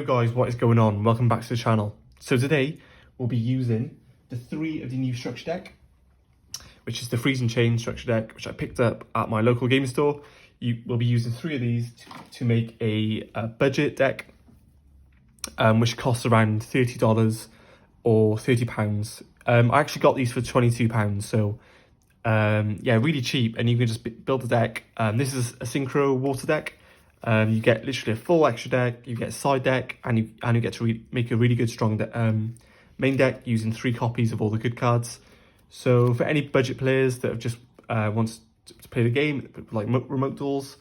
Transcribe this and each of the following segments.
Yo guys, what is going on? Welcome back to the channel. So today we'll be using the 3 of the new structure deck, which is the Freeze and Chain structure deck, which I picked up at my local game store. We'll be using 3 of these to make a budget deck, which costs around $30 or £30. I actually got these for £22, so yeah, really cheap, and you can just build the deck. This is a synchro water deck. You get literally a full extra deck, you get a side deck, and you get to make a really good strong main deck using 3 copies of all the good cards. So for any budget players that have just wants to play the game, like remote duels,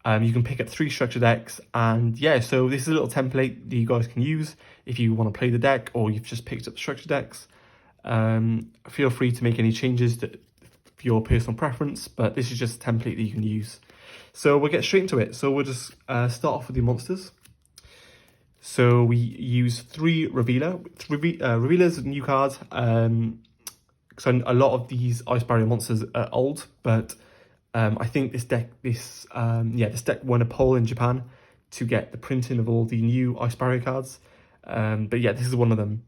you can pick up 3 structure decks. And yeah, so this is a little template that you guys can use if you want to play the deck, or you've just picked up the structure decks. Feel free to make any changes for your personal preference, but this is just a template that you can use. So we'll get straight into it. So we'll just start off with the monsters. So we use 3 Revealer. Revealer's a new card. So a lot of these Ice Barrier monsters are old, but I think this deck won a poll in Japan to get the printing of all the new Ice Barrier cards. But yeah, this is one of them.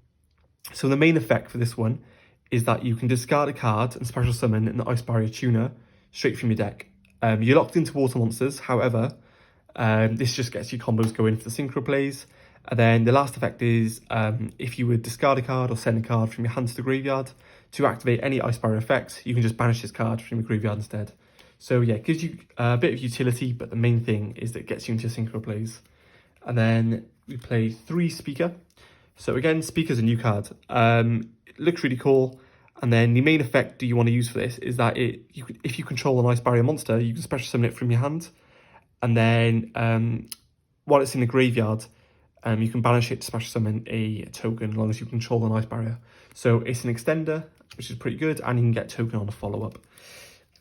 So the main effect for this one is that you can discard a card and special summon an Ice Barrier tuner straight from your deck. You're locked into water monsters, however, this just gets your combos going for the synchro plays. And then the last effect is if you would discard a card or send a card from your hand to the graveyard to activate any Ice Barrier effects, you can just banish this card from your graveyard instead. So yeah, it gives you a bit of utility, but the main thing is that it gets you into synchro plays. And then we play 3 Speaker. So again, Speaker's a new card. It looks really cool. And then the main effect that you want to use for this is that if you control an Ice Barrier monster, you can special summon it from your hand. And then while it's in the graveyard, you can banish it to special summon a token as long as you control an Ice Barrier. So it's an extender, which is pretty good, and you can get token on a follow-up.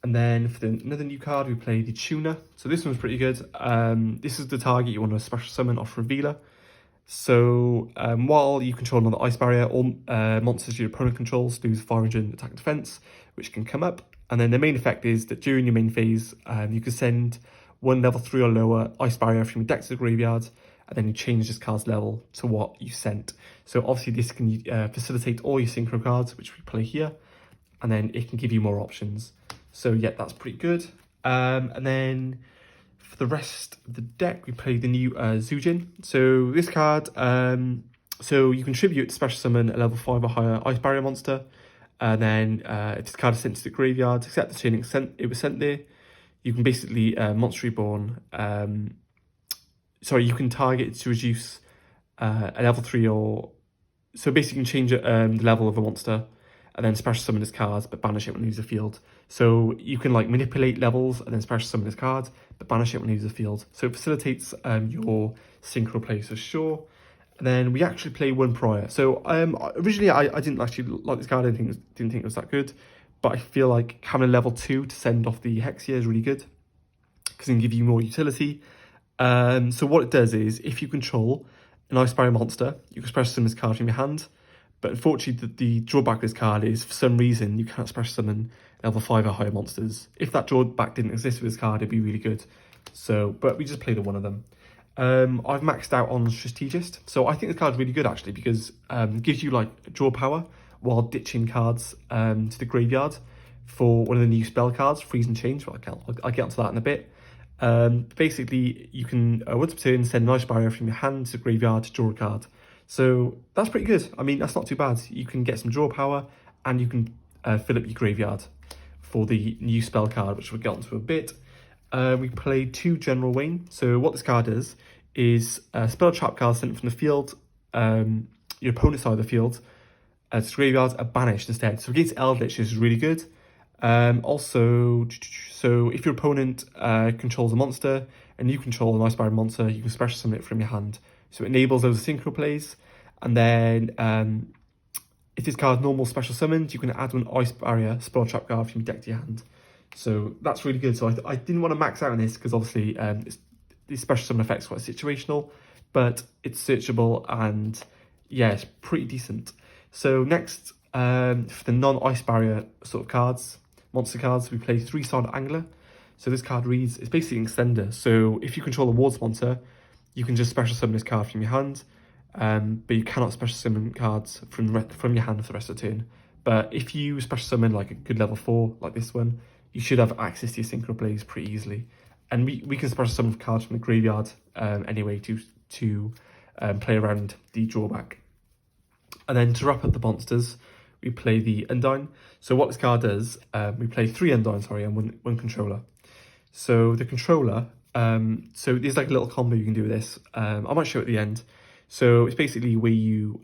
And then for another new card, we play the Tuner. So this one's pretty good. This is the target you want to special summon off Revealer. So while you control another Ice Barrier, all monsters your opponent controls lose fire engine attack defense, which can come up. And then the main effect is that during your main phase, you can send 1 level 3 or lower Ice Barrier from your deck to the graveyard, and then you change this card's level to what you sent. So obviously this can facilitate all your synchro cards, which we play here, and then it can give you more options. So yeah, that's pretty good. And then for the rest of the deck, we play the new YuGiOh. So this card, so you contribute to special summon a level 5 or higher Ice Barrier monster. And then if this card is sent to the graveyard, except the turn it was sent there, you can basically Monster Reborn. You can target it to reduce a level 3 or... So basically you can change the level of a monster and then special summon this card, but banish it when it leaves the field. So you can like manipulate levels and then special summon this card, but banish it when it leaves the field. So it facilitates your synchro play for sure. And then we actually play 1 Prior. So originally I didn't actually like this card. I didn't think it was that good, but I feel like having a level 2 to send off the Hexia is really good because it can give you more utility. So what it does is if you control an Ice Barrier monster, you can special summon this card from your hand. But unfortunately, the drawback of this card is for some reason you can't special summon level 5 or higher monsters. If that drawback didn't exist with this card, it'd be really good. So, but we just played one of them. I've maxed out on Strategist. So I think this card's really good actually because it gives you like draw power while ditching cards to the graveyard for one of the new spell cards, Freeze and Chain. So I'll get onto that in a bit. Basically, you can once per turn send an Ice Barrier from your hand to the graveyard to draw a card. So that's pretty good. I mean, that's not too bad. You can get some draw power and you can fill up your graveyard for the new spell card, which we'll get onto a bit. We play 2 General Wayne. So what this card does is spell trap cards sent from the field, your opponent's side of the field, to the graveyard are banished instead. So against Eldritch, this is really good. Also, so if your opponent controls a monster and you control an Ice Barrier monster, you can special summon it from your hand. So it enables those synchro plays. And then if this card is normal special summoned, you can add 1 Ice Barrier spell trap card from your deck to your hand. So that's really good. So I didn't want to max out on this because obviously these special summon effects are quite situational, but it's searchable and yeah, it's pretty decent. So next, for the non-Ice Barrier sort of cards, monster cards, we play 3-Sided Angler. So this card reads, it's basically an extender. So if you control a Wards monster, you can just special summon this card from your hand. but you cannot special summon cards from your hand for the rest of the turn. But if you special summon like a good level 4, like this one, you should have access to your synchro plays pretty easily. And we can special summon cards from the graveyard anyway to play around the drawback. And then to wrap up the monsters, we play the Undyne. So what this card does, we play 3 Undyne, and one controller. So the controller, so there's like a little combo you can do with this. I might show it at the end. So it's basically where you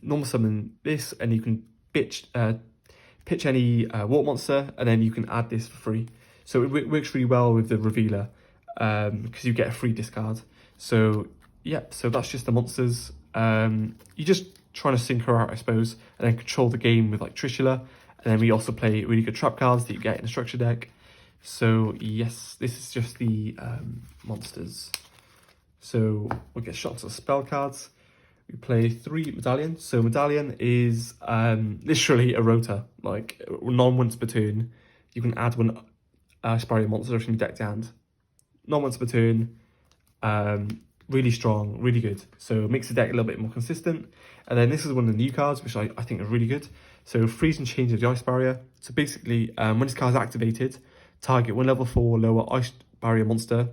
normal summon this, and you can pitch any water monster, and then you can add this for free. So it works really well with the revealer because you get a free discard. So yeah, so that's just the monsters. You just trying to sync her out, I suppose, and then control the game with like Trishula. And then we also play really good trap cards that you get in a structure deck. So yes, this is just the monsters. So we'll get shots of spell cards. We play 3 Medallion. So Medallion is literally a rota, like non-once per turn. You can add 1 Aspire monster from your deck to hand. Non-once per turn. Really strong, really good. So it makes the deck a little bit more consistent. And then this is one of the new cards, which I think are really good. So Freeze and Change of the Ice Barrier. So basically, when this card is activated, target 1 level 4 lower Ice Barrier monster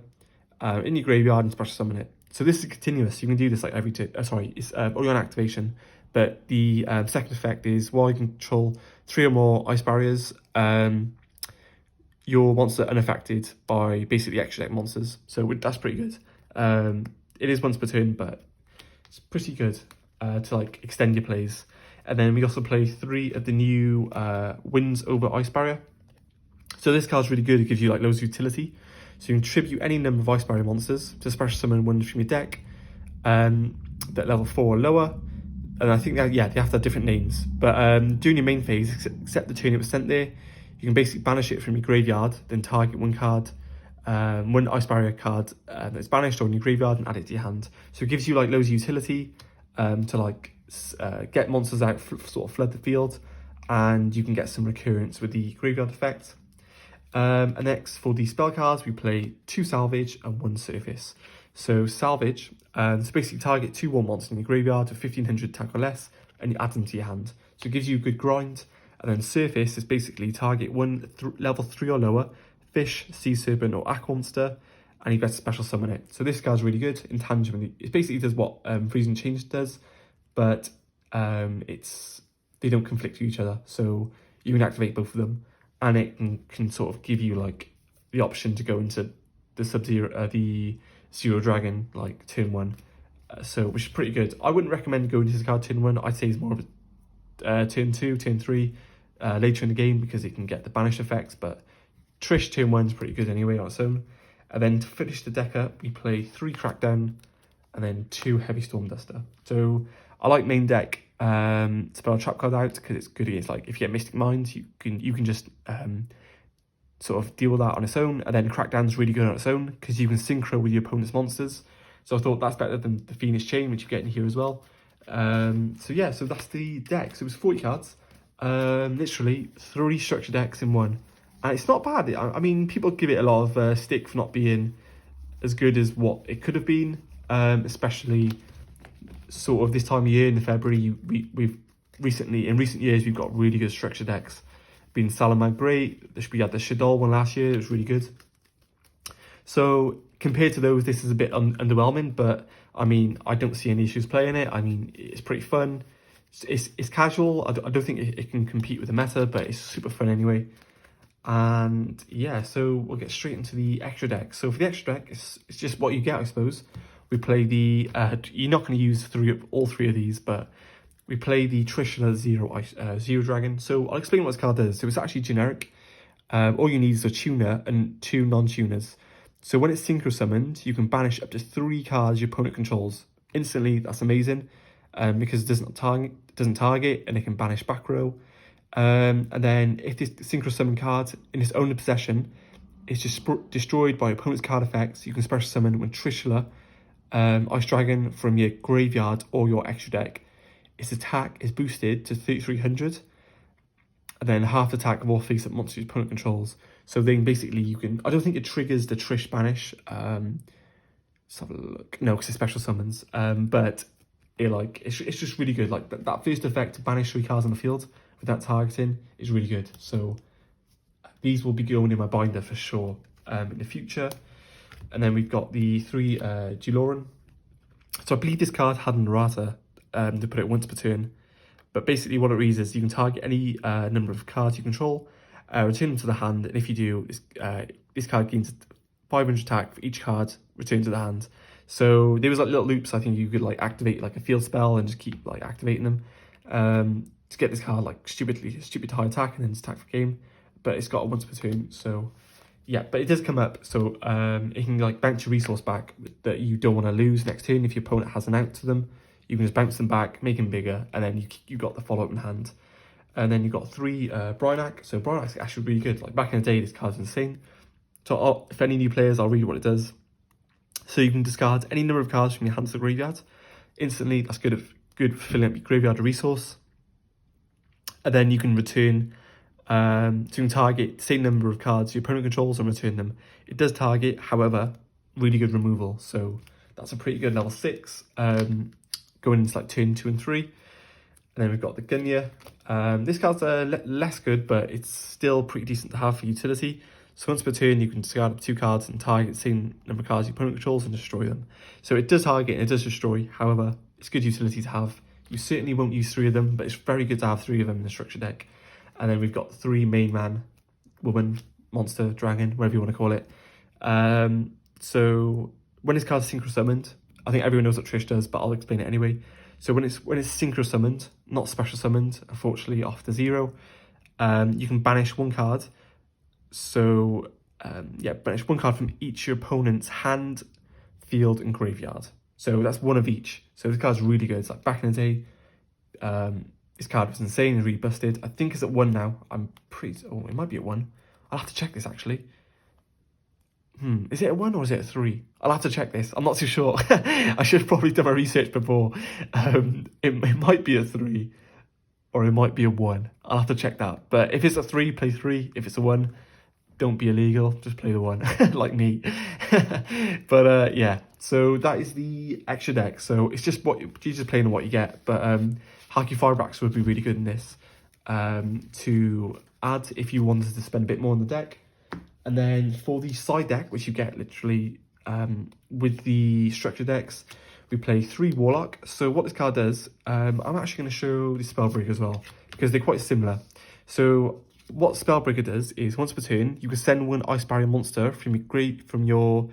in your graveyard and special summon it. So this is continuous. You can do this like every turn. It's only on activation. But the second effect is while you control 3 or more Ice Barriers, your monster unaffected by basically extra deck monsters. So that's pretty good. It is once per turn, but it's pretty good to like extend your plays. And then we also play 3 of the new Wins over Ice Barrier. So this card's really good. It gives you like loads of utility. So you can tribute any number of Ice Barrier monsters to special summon 1 from your deck that level 4 or lower. And I think that, yeah, they have to have different names. But during your main phase, except the turn it was sent there, you can basically banish it from your graveyard, then target 1 card, 1 Ice Barrier card that's banished or in your graveyard and add it to your hand. So it gives you like loads of utility to like get monsters out, sort of flood the field, and you can get some recurrence with the graveyard effect. And next, for the spell cards, we play 2 Salvage and 1 Surface. So Salvage, so basically target 2 war monsters in your graveyard with 1500 attack or less, and you add them to your hand. So it gives you a good grind. And then Surface is basically target 1 level 3 or lower fish, sea serpent, or aqua monster, and you get to special summon it. So this card's really good in tandem. It basically does what Freeze and Change does, but they don't conflict with each other. So you can activate both of them, and it can sort of give you like the option to go into the the Zero Dragon like turn 1. So which is pretty good. I wouldn't recommend going to this card turn 1. I'd say it's more of a turn 2, turn 3 later in the game because it can get the banish effects. But Trish turn 1 is pretty good anyway on its own. And then to finish the deck up, we play 3 Crackdown and then 2 Heavy Storm Duster. So I like main deck spell trap card out because it's good against like if you get Mystic Minds, you can just sort of deal with that on its own. And then Crackdown's really good on its own because you can synchro with your opponent's monsters. So I thought that's better than the Phoenix Chain, which you get in here as well. So yeah, so that's the deck. So it was 40 cards, literally 3 structure decks in one. And it's not bad. I mean, people give it a lot of stick for not being as good as what it could have been, especially sort of this time of year in February. In recent years, we've got really good structure decks. Been Salamag great. We had the Shadol one last year. It was really good. So compared to those, this is a bit underwhelming, but I mean, I don't see any issues playing it. I mean, it's pretty fun. It's casual. I don't think it can compete with the meta, but it's super fun anyway. And yeah, so we'll get straight into the extra deck. So for the extra deck, it's just what you get, I suppose. We play the, you're not going to use all three of these, but we play the Trishula Zero Dragon. So I'll explain what this card does. So it's actually generic. All you need is a tuner and 2 non-tuners. So when it's synchro summoned, you can banish up to 3 cards your opponent controls. Instantly, that's amazing, because it doesn't target, and it can banish back row. And then if this synchro summon card in its own possession is just destroyed by opponent's card effects, you can special summon when Trishula Ice Dragon from your graveyard or your extra deck. Its attack is boosted to 3300, and then half attack of all face-up monsters your opponent controls. So then basically you can, I don't think it triggers the Trish banish. Let's have a look. No, because it's special summons. But it's just really good. Like that first effect to banish 3 cards on the field without targeting is really good. So these will be going in my binder for sure in the future. And then we've got the 3 YuGiOh. So I believe this card had an errata to put it once per turn. But basically what it reads is you can target any number of cards you control, return them to the hand, and if you do, this card gains 500 attack for each card returned to the hand. So there was like little loops I think you could like activate like a field spell and just keep like activating them to get this card like stupid high attack and then just attack for game. But it's got a once per turn, so yeah, but it does come up, so it can like bounce your resource back that you don't want to lose next turn. If your opponent has an out to them, you can just bounce them back, make them bigger, and then you got the follow-up in hand. And then you've got 3 Brinac. So Brinac's actually really good. Like back in the day, this card's insane. So if any new players, I'll read what it does. So you can discard any number of cards from your hand to the graveyard instantly. That's good for filling up your graveyard resource. And then you can return, so you can target the same number of cards your opponent controls and return them. It does target, however, really good removal. So that's a pretty good level 6. Going into like turn 2 and 3. And then we've got the Gunya. This card's less good, but it's still pretty decent to have for utility. So once per turn, you can discard up 2 cards and target the same number of cards your opponent controls and destroy them. So it does target and it does destroy. However, it's good utility to have. You certainly won't use 3 of them, but it's very good to have 3 of them in the structure deck. And then we've got 3 main man, woman, monster, dragon, whatever you want to call it. So when this card's synchro summoned, I think everyone knows what Trish does, but I'll explain it anyway. So when it's synchro summoned, not special summoned, unfortunately after 0, you can banish 1 card. So yeah, banish 1 card from each of your opponent's hand, field, and graveyard. So that's 1 of each. So this card's really good. It's like back in the day, this card was insane and really busted. I think it's at 1 now. I'm pretty. Oh, it might be at 1. I'll have to check this actually. Is it a 1 or is it a 3? I'll have to check this. I'm not too sure. I should have probably done my research before. It might be a 3 or it might be a 1. I'll have to check that. But if it's a 3, play 3. If it's a 1, don't be illegal. Just play the 1 like me. But yeah, so that is the extra deck. So it's just what you're just playing on what you get. But Haki Firebacks would be really good in this to add if you wanted to spend a bit more on the deck. And then for the side deck, which you get literally with the structure decks, we play 3 Warlock. So what this card does, I'm actually going to show the Spellbreaker as well, because they're quite similar. So what Spellbreaker does is once per turn, you can send 1 Ice Barrier monster from your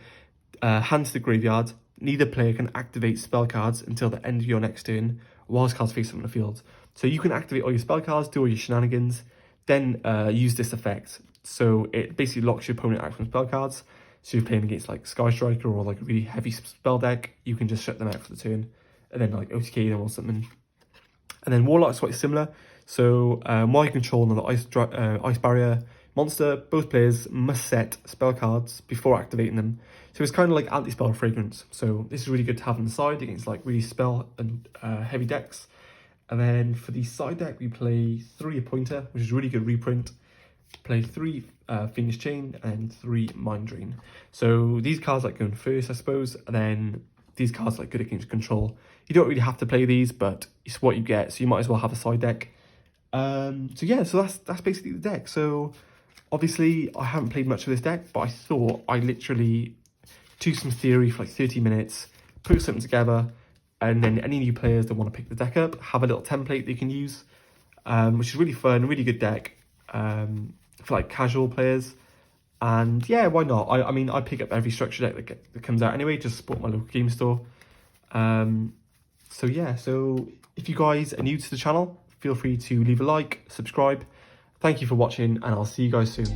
hand to the graveyard. Neither player can activate spell cards until the end of your next turn, whilst cards face up on the field. So you can activate all your spell cards, do all your shenanigans, then use this effect. So it basically locks your opponent out from spell cards. So you're playing against like Sky Striker or like a really heavy spell deck, you can just shut them out for the turn and then like OTK them or something. And then Warlock's quite similar. So while you control another Ice Barrier monster, both players must set spell cards before activating them. So it's kind of like anti-spell fragrance. So this is really good to have on the side against like really spell and heavy decks. And then for the side deck, we play 3 Appointer, which is really good reprint. Play 3 Phoenix Chain and 3 Mind Drain. So these cards like going first, I suppose, and then these cards like good against control. You don't really have to play these, but it's what you get, so you might as well have a side deck. So yeah, so that's basically the deck. So obviously I haven't played much of this deck, but I thought I literally do some theory for like 30 minutes, put something together, and then any new players that want to pick the deck up have a little template they can use, which is really fun, really good deck. For like casual players, and yeah, why not? I mean, I pick up every structure deck that comes out anyway, just support my local game store. So yeah, so if you guys are new to the channel, feel free to leave a like, subscribe. Thank you for watching, and I'll see you guys soon.